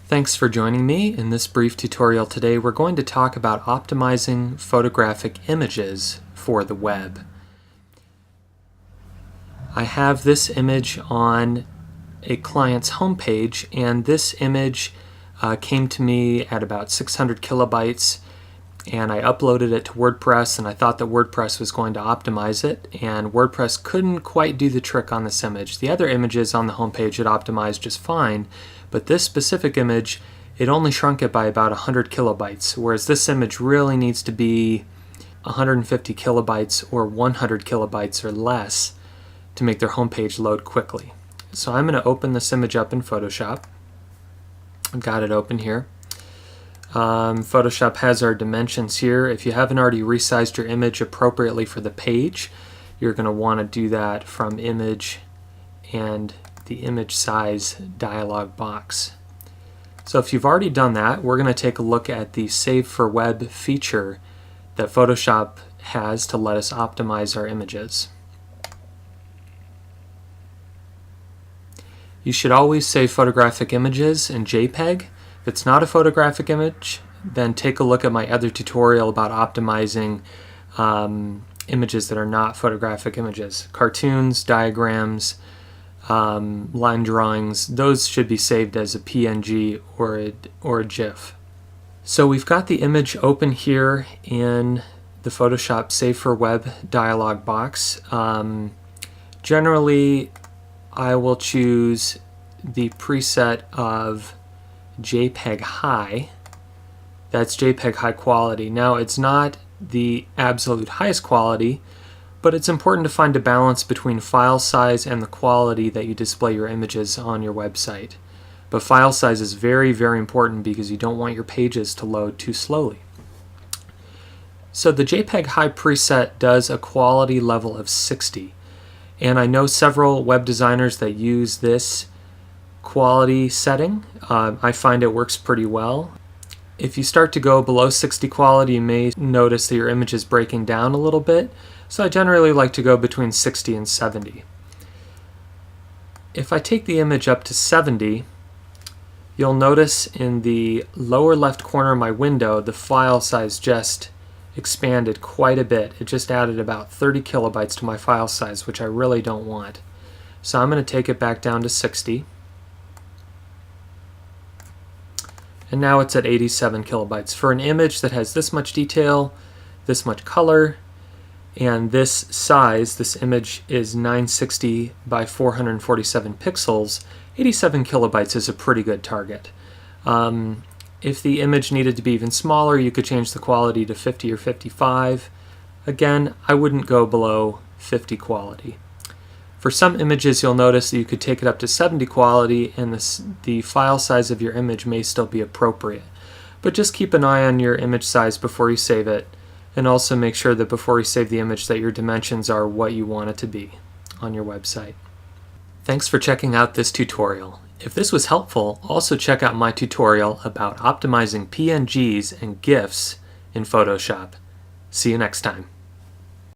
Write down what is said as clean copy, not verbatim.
Thanks for joining me. In this brief tutorial today, we're going to talk about optimizing photographic images for the web. I have this image on a client's homepage, and this image came to me at about 600 kilobytes, and I uploaded it to WordPress, and I thought that WordPress was going to optimize it, and WordPress couldn't quite do the trick on this image. The other images on the homepage it optimized just fine, but this specific image, it only shrunk it by about 100 kilobytes, whereas this image really needs to be 150 kilobytes or 100 kilobytes or less to make their homepage load quickly. So I'm going to open this image up in Photoshop. I've got it open here. Photoshop has our dimensions here. If you haven't already resized your image appropriately for the page, you're going to want to do that from Image and the Image Size dialog box. So if you've already done that, we're going to take a look at the Save for Web feature that Photoshop has to let us optimize our images. You should always save photographic images in JPEG. If it's not a photographic image, then take a look at my other tutorial about optimizing images that are not photographic images. Cartoons, diagrams, line drawings, those should be saved as a PNG or a GIF. So we've got the image open here in the Photoshop Save for Web dialog box. Generally, I will choose the preset of JPEG High. That's JPEG High Quality. Now, it's not the absolute highest quality, but it's important to find a balance between file size and the quality that you display your images on your website. But file size is very, very important because you don't want your pages to load too slowly. So the JPEG High preset does a quality level of 60. And I know several web designers that use this quality setting. I find it works pretty well. If you start to go below 60 quality, you may notice that your image is breaking down a little bit. So I generally like to go between 60 and 70. If I take the image up to 70, you'll notice in the lower left corner of my window, the file size just expanded quite a bit. It just added about 30 kilobytes to my file size, which I really don't want. So I'm going to take it back down to 60. And now it's at 87 kilobytes. For an image that has this much detail, this much color, and this size, this image is 960 by 447 pixels, 87 kilobytes is a pretty good target. If the image needed to be even smaller, you could change the quality to 50 or 55. Again, I wouldn't go below 50 quality. For some images, you'll notice that you could take it up to 70 quality and the file size of your image may still be appropriate. But just keep an eye on your image size before you save it, and also make sure that before you save the image that your dimensions are what you want it to be on your website. Thanks for checking out this tutorial. If this was helpful, also check out my tutorial about optimizing PNGs and GIFs in Photoshop. See you next time.